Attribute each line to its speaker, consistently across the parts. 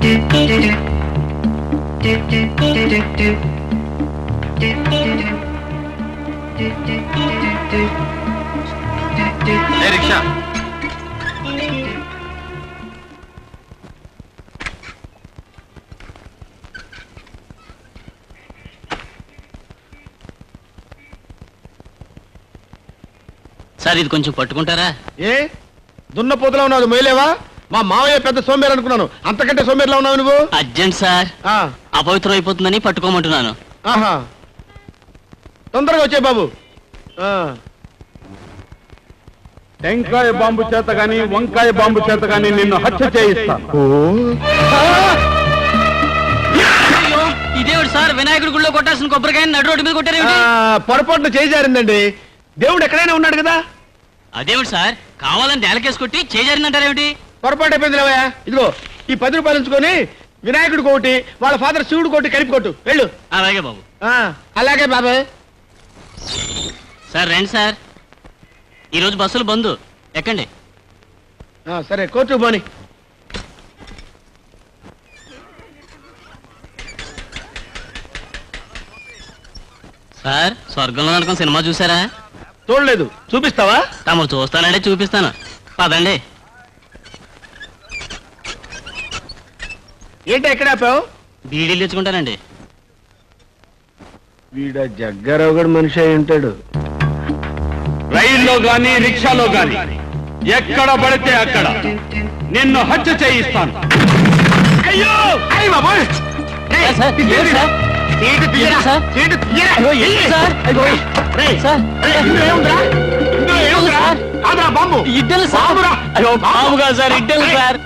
Speaker 1: Rickshaw
Speaker 2: sir ఇది కొంచెం పట్టుకుంటారా?
Speaker 1: ఏ దున్నపోతులా ఉన్నావు, మేలేవా? మా మావయ్య పెద్ద సోమేరు అనుకున్నాను, అంతకంటే సోమేరులా ఉన్నావు నువ్వు.
Speaker 2: అర్జెంట్ సార్, అపవిత్రం అయిపోతుందని పట్టుకోమంటున్నాను.
Speaker 1: ఆహా, తొందరగా వచ్చే బాబు.
Speaker 3: టెంకాయ బాంబు చేత గాని వంకాయ బాంబు చేత గాని నిన్ను హత్య చేయిస్తాను.
Speaker 2: ఇదేవిడు సార్, వినాయకుడి గుళ్ళో కొట్టాల్సిన కొబ్బరికాయని నడు రోడ్డు మీద కొట్టారు.
Speaker 1: పొరపాటున చేజారిందండి. దేవుడు ఎక్కడైనా ఉన్నాడు కదా.
Speaker 2: అదేవిడు సార్, కావాలని నేలకేసి కొట్టి చేజారిందంటారేమిటి?
Speaker 1: పొరపాటు అయిపోయింది లేవయ్యా. ఇదిగో ఈ 10 రూపాయలు ఉంచుకొని వినాయకుడి కోటి, వాళ్ళ ఫాదర్ శివుడు కోటి కలిపి కొట్టు, వెళ్ళు.
Speaker 2: అలాగే బాబు.
Speaker 1: అలాగే బాబాయ్.
Speaker 2: సార్ రండి సార్, ఈరోజు బస్సులు బంద్, ఎక్కండి.
Speaker 1: సరే, కోర్టుకు పోని.
Speaker 2: సార్, స్వర్గంలో నరకం సినిమా చూసారా?
Speaker 1: చూడలేదు, చూపిస్తావా?
Speaker 2: తమరు చూస్తానంటే చూపిస్తాను, పదండి.
Speaker 1: ఏంటి ఎక్కడ ఆపావు?
Speaker 2: బీడీలు తెచ్చుకుంటానండి.
Speaker 1: వీడ జగ్గారావు గడు మనిషి అయి ఉంటాడు.
Speaker 3: రైల్లో గాని రిక్షాలో గాని ఎక్కడ పడితే అక్కడ నిన్ను హత్య చేయిస్తాను.
Speaker 1: అయ్యో అయ్య బాబోయ్!
Speaker 2: సార్, ఏంటి సార్?
Speaker 1: సీటు తీయరా,
Speaker 2: సార్?
Speaker 1: సీటు తీయరా.
Speaker 2: సార్, సార్,
Speaker 1: ఇందులో ఏముందిరా? ఇందులో ఏముందిరా? కాదురా బాంబు.
Speaker 2: ఇడ్డలు సార్. అయ్యో బాబు కాదు సార్, ఇడ్డలు సార్.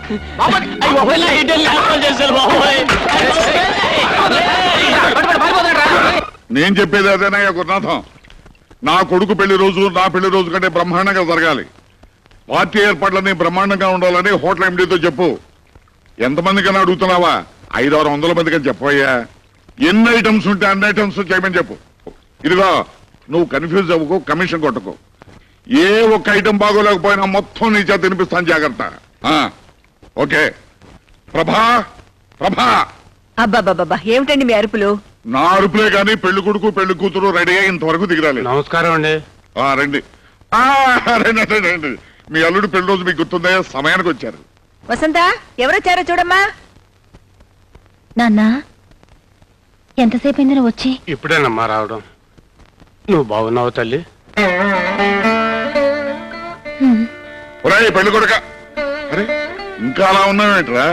Speaker 2: ఇడ్డలు ఏర్పాటు చేశారు బాబోయ్.
Speaker 4: నేను చెప్పేది అదేనయ్యా గురునాథం. నా కొడుకు పెళ్లి రోజు నా పెళ్లి రోజు కంటే బ్రహ్మాండంగా జరగాలి. పార్టీ ఏర్పాట్లన్నీ బ్రహ్మాండంగా ఉండాలని హోటల్ ఎండీతో చెప్పు. ఎంతమందికైనా అడుగుతున్నావా? 500-600 మందికని చెప్పయ్యా. ఎన్ని ఐటమ్స్ ఉంటే అన్ని ఐటమ్స్ చేయమని చెప్పు. ఇదిగో, నువ్వు కన్ఫ్యూజ్ అవ్వకు, కమిషన్ కొట్టకు. ఏ ఒక్క ఐటమ్ బాగోలేకపోయినా మొత్తం నీ చేత తినిపిస్తాను, జాగ్రత్త. ఓకే. ప్రభా, ప్రభా.
Speaker 5: అబ్బాబాబా, ఏమిటండి మీ అరుపులు?
Speaker 4: నా అరుపులే గాని పెళ్లి కొడుకు పెళ్లి కూతురు రెడీ అయ్యి ఇంతవరకు దిగరాలి.
Speaker 3: నమస్కారం అండి.
Speaker 4: రండి. రండి రండి. మీ అల్లుడు పెళ్లి రోజు మీకు గుర్తుందే, సమయానికి వచ్చారు.
Speaker 5: వసంత, ఎవరొచ్చారో చూడమ్మా.
Speaker 6: నాన్నా, ఎంతసేపు అయింది నువ్వు వచ్చి?
Speaker 3: ఇప్పుడేనమ్మా రావడం. నువ్వు బాగున్నావు తల్లి?
Speaker 4: ఒరేయ్ పెళ్లి కొడుక, అరే ఇంకా అలా ఉన్నావేంట్రా?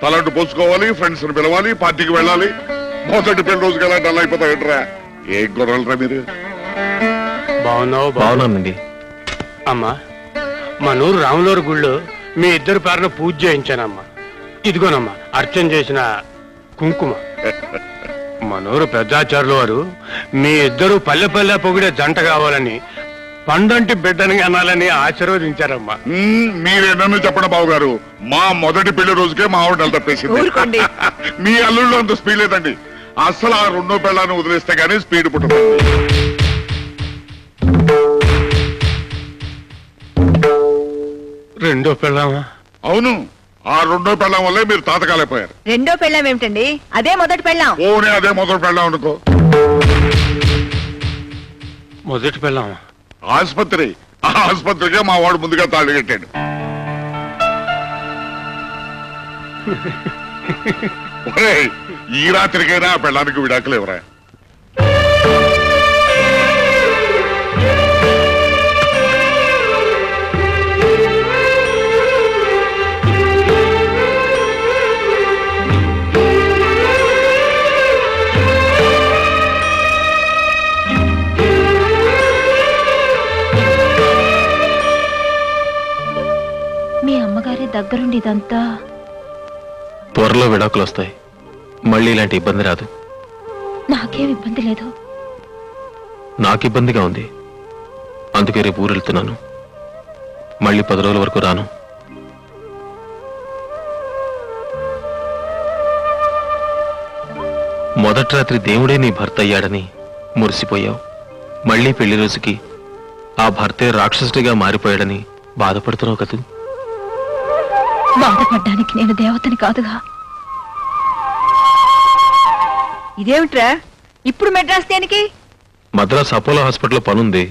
Speaker 4: తలంటు పోసుకోవాలి, ఫ్రెండ్స్ ని పిలవాలి, పార్టీకి వెళ్ళాలి. మొదటి పెళ్లి రోజుకి ఎలా డల్ అయిపోతావేంట్రా? ఏ గొడవలరా మీరు?
Speaker 3: బాగున్నావు?
Speaker 7: బాగున్నానండి.
Speaker 3: అమ్మా, మా నూరు రాములూరు గుళ్ళో మీ ఇద్దరు పేరున పూజ చేయించానమ్మా. ఇదిగోనమ్మా అర్చన చేసిన కుంకుమ. మనూరు పెద్దాచారుల వారు మీ ఇద్దరు పల్లె పల్లె పొగిడే జంట కావాలని, పండంటి బిడ్డని అనాలని ఆశీర్వదించారమ్మా.
Speaker 4: మీరేనన్ను చెప్పండి బాబు గారు, మా మొదటి పెళ్లి రోజుకే మా ఆవిడ నెల తప్పేసింది. మీ అల్లుళ్ళు అంత స్పీడ్ లేదండి. అసలు ఆ 2వ పెళ్ళాన్ని వదిలేస్తే గానీ స్పీడ్ పుట్టదు.
Speaker 3: రెండో పెళ్ళామా?
Speaker 4: అవును, ఆ 2వ పెళ్ళం వల్లే మీరు తాతకాలైపోయారు.
Speaker 5: రెండో పెళ్ళాం ఏమిటండి? అదే మొదటి పెళ్ళాం.
Speaker 4: ఓనే అదే మొదటి పెళ్ళం అనుకో.
Speaker 3: మొదటి పెళ్ళామా?
Speaker 4: ఆసుపత్రి, ఆ ఆసుపత్రికే మా వాడు ముందుగా తాళి కట్టాడు. ఈ రాత్రికైనా ఆ పెళ్ళానికి విడాకులు ఎవరా?
Speaker 6: మీ అమ్మగారి దగ్గరుండి ఇదంతా.
Speaker 7: త్వరలో విడాకులు వస్తాయి, మళ్ళీ ఇలాంటి ఇబ్బంది రాదు.
Speaker 6: నాకేం ఇబ్బంది లేదు.
Speaker 7: నాకు ఇబ్బందిగా ఉంది, అందుకే రేపు ఊరు వెళ్తున్నాను. మళ్ళీ 10 రోజుల వరకు రాను. మొదటి రాత్రి దేవుడే నీ భర్త అయ్యాడని మురిసిపోయావు. మళ్ళీ పెళ్లి రోజుకి ఆ భర్తే రాక్షసుడిగా మారిపోయాడని బాధపడుతున్నావు కదూ.
Speaker 6: బాధపడ్డానికి నేను దేవతని కాదుగా.
Speaker 5: ఇదేమిట్రా ఇప్పుడు మెడ్రాస్ దేనికి?
Speaker 7: మద్రాస్ అపోలో హాస్పిటల్లో పనుంది,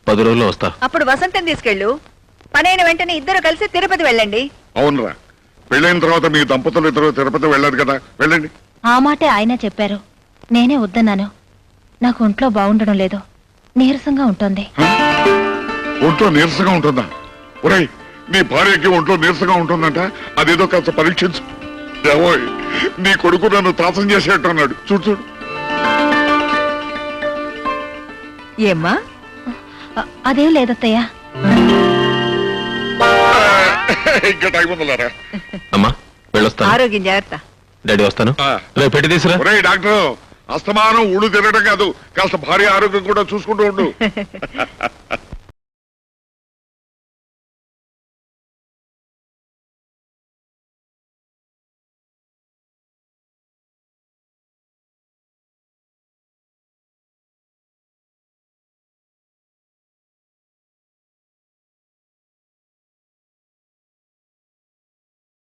Speaker 7: 10 రోజుల్లో వస్తా.
Speaker 5: అప్పుడు వసంతం తీసుకెళ్ళు. పనైన వెంటనే ఇద్దరు కలిసి తిరుపతి వెళ్ళండి.
Speaker 4: అవునరా, పెళ్ళైన తర్వాత మీ దంపతులు ఇద్దరు తిరుపతి వెళ్ళారు కదా, వెళ్ళండి.
Speaker 6: ఆ మాటే ఆయన చెప్పారు, నేనే వద్దన్నాను. నాకు ఒంట్లో బాగుండడం లేదు, నీరసంగా ఉంటుంది.
Speaker 4: ఒంట్లో నీరసంగా ఉంటుందా? ఒరేయ్, నీ భార్యకి ఒంట్లో నీరసంగా ఉంటుందంట, అదేదో కాస్త పరీక్షించు. ఏవోయ్, నీ కొడుకు నన్ను త్రాసం చేసేట్టు అన్నాడు. చూడు చూడు.
Speaker 5: ఏమ్మా?
Speaker 6: అదేం లేదత్తయ్యా.
Speaker 4: ఇంకా టైం ఉందలారా.
Speaker 7: అమ్మా వెళ్ళొస్తాను.
Speaker 5: ఆరోగ్యం జాగ్రత్త.
Speaker 7: డాడీ వస్తాను.
Speaker 4: ఆ.
Speaker 7: రేపు పెట్టి తీసురా.
Speaker 4: ఒరేయ్ డాక్టర్, అస్తమానం ఊళ్ళు తిరగడం కాదు, కాస్త భార్య ఆరోగ్యం కూడా చూసుకుంటూ ఉండు.